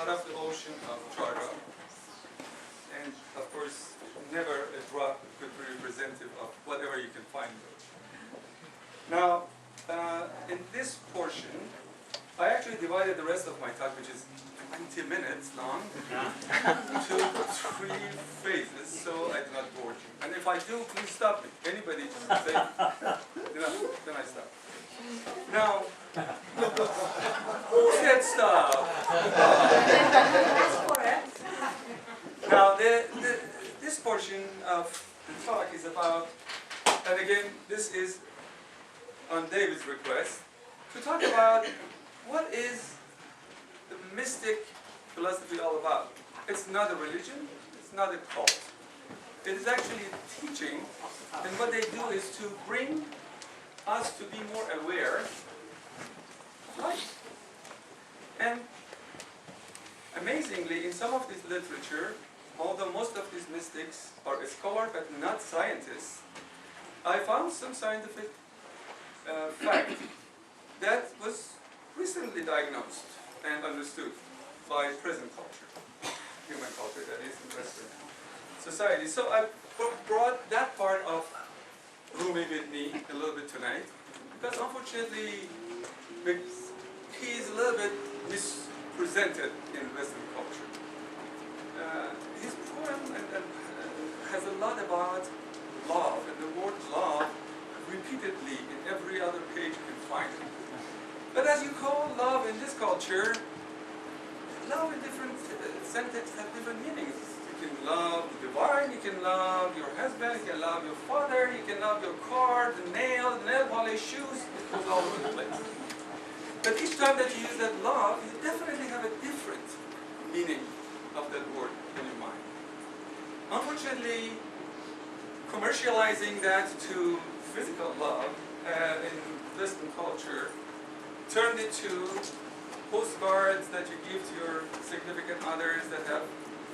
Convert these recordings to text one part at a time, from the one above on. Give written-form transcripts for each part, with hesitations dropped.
out of the ocean of Charga. And of course, never a drop could be representative of whatever you can find there. Now, in this portion, I actually divided the rest of my talk, which is 20 minutes long, to 3 phases, so I do not bore you. And if I do, please stop me. Anybody just say, then I stop. Now, who said stop? Now, this portion of the talk is about, and again, this is on David's request, to talk about what is the mystic philosophy all about. It's not a religion, it's not a cult. It is actually a teaching, and what they do is to bring us to be more aware of life. And amazingly, in some of this literature, although most of these mystics are scholars but not scientists, I found some scientific fact that was recently diagnosed and understood by present culture, human culture, that is in Western society. So I brought that part of Rumi with me a little bit tonight, because unfortunately he is a little bit misrepresented in Western culture. His poem has a lot about love, and the word love repeatedly in every other page you can find it. But as you call love in this culture, love in different sentences have different meanings. You can love the divine, you can love your husband, you can love your father, you can love your car, the nail polish, shoes, it goes all over the place. But each time that you use that love, you definitely have a different meaning of that word in your mind. Unfortunately, commercializing that to physical love in Western culture turned it to postcards that you give to your significant others that have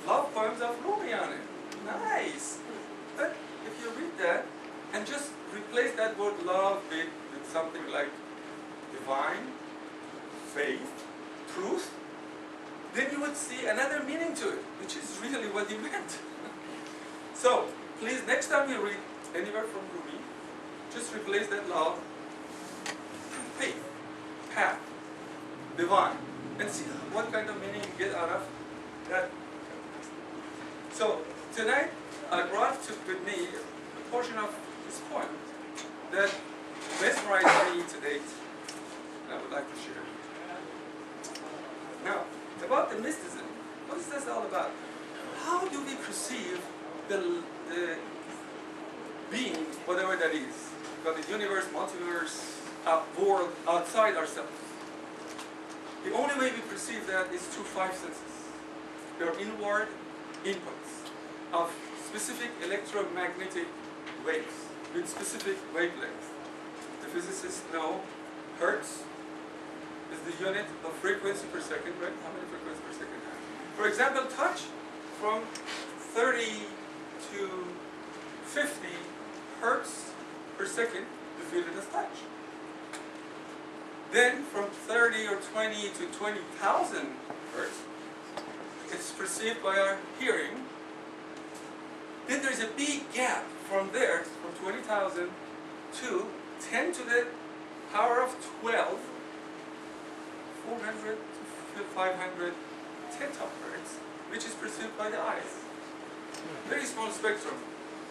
love poems of Rumi on it. Nice! But if you read that and just replace that word love with something like divine, faith, truth, then you would see another meaning to it, which is really what he meant. So, please, next time you read anywhere from Rumi, just replace that love with faith, path, divine, and see what kind of meaning you get out of that. So, tonight I brought with me a portion of this poem that mesmerized me to date, and I would like to share. Now, about the mysticism, what is this all about? How do we perceive the being, whatever that is, got the universe, multiverse, world outside ourselves? The only way we perceive that is through 5 senses. There are inward inputs of specific electromagnetic waves with specific wavelengths. The physicists know hertz is the unit of frequency per second, right? How many frequencies per second? For example, touch from 30 to 50 hertz per second, you feel it as touch. Then from 30 or 20 to 20,000 hertz, it's perceived by our hearing. Then there's a big gap from there, from 20,000 to 10 to the power of 12, 400 to 500 terahertz, which is perceived by the eyes. Very small spectrum,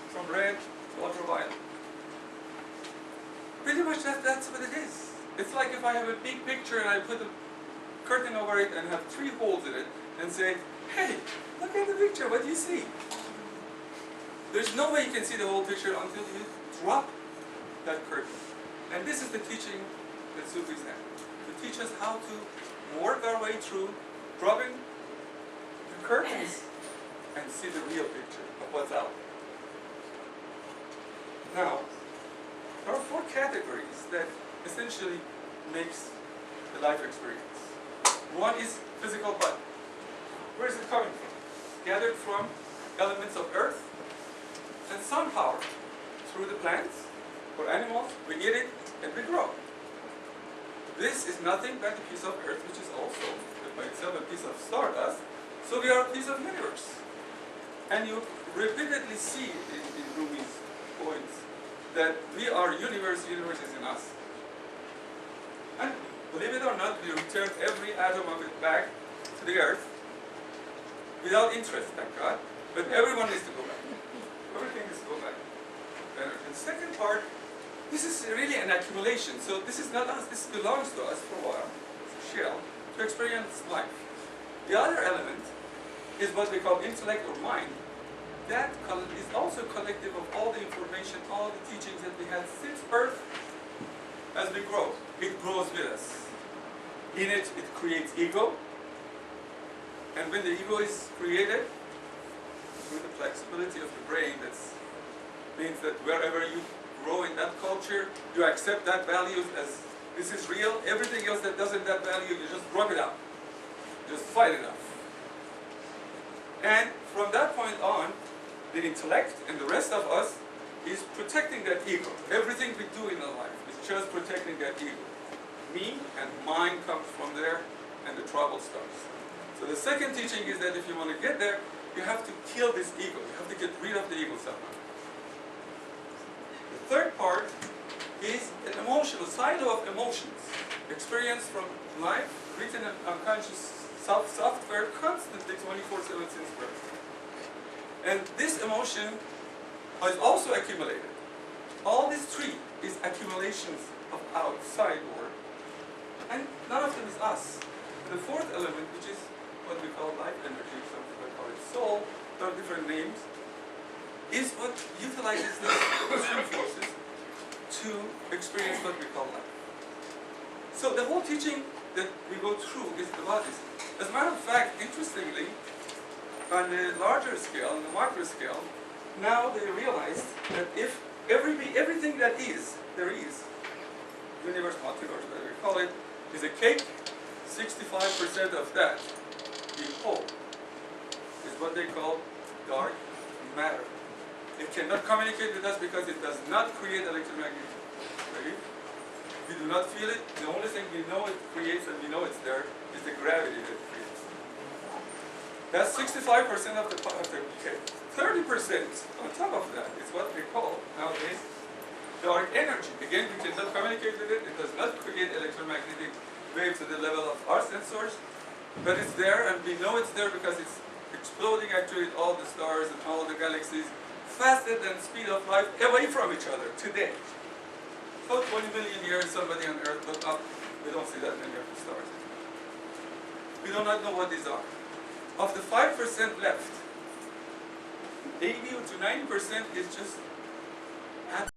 from red to ultraviolet. Pretty much that's what it is. It's like if I have a big picture and I put a curtain over it and have 3 holes in it and say, hey, look at the picture, what do you see? There's no way you can see the whole picture until you drop that curtain. And this is the teaching that Sufis have, to teach us how to work our way through dropping the curtains and see the real picture of what's out there. Now, there are 4 categories that essentially makes the life experience. One is physical body. Where is it coming from? Gathered from elements of earth and sun power through the plants or animals. We eat it and we grow. This is nothing but a piece of earth, which is also by itself a piece of stardust, so we are a piece of universe. And you repeatedly see in Rumi's points that we are universe, universe is in us. And believe it or not, we return every atom of it back to the earth without interest, thank God. But everyone needs to go back. Everything needs to go back. And the second part, this is really an accumulation. So this is not us, this belongs to us for a while. It's a shell to experience life. The other element is what we call intellect or mind. That is also collective of all the information, all the teachings that we had since birth. As we grow, it grows with us. In it, it creates ego. And when the ego is created, through the flexibility of the brain, that means that wherever you grow in that culture, you accept that value as this is real. Everything else that doesn't that value, you just rub it out. Just fight it off. And from that point on, the intellect and the rest of us is protecting that ego. Everything we do in our life is just protecting that ego. Me and mine comes from there, and the trouble starts. So the second teaching is that if you want to get there, you have to kill this ego. You have to get rid of the ego somehow. The third part is an emotional silo of emotions, experience from life, written in unconscious software constantly 24/7 since birth. And this emotion is also accumulated. All these three is accumulations of outside world. And none of them is us. The fourth element, which is what we call life energy, some people call it soul, there are different names, is what utilizes these three forces to experience what we call life. So the whole teaching that we go through is about this. As a matter of fact, interestingly, on the larger scale, on the micro scale, now they realized that if everything that is, there is, universe, multiverse, whatever we call it, is a cake, 65% of that, the whole, is what they call dark matter. It cannot communicate with us because it does not create electromagnetic wave. We do not feel it. The only thing we know it creates and we know it's there is the gravity that it creates. That's 65% of the cake. 30% on top of that is what we call nowadays dark energy. Again, we cannot communicate with it. It does not create electromagnetic waves to the level of our sensors, but it's there, and we know it's there because it's exploding actually all the stars and all the galaxies faster than the speed of light away from each other today. So 20 million years, somebody on Earth looked up, we don't see that many of the stars. We do not know what these are. Of the 5% left, 80 to 90% is just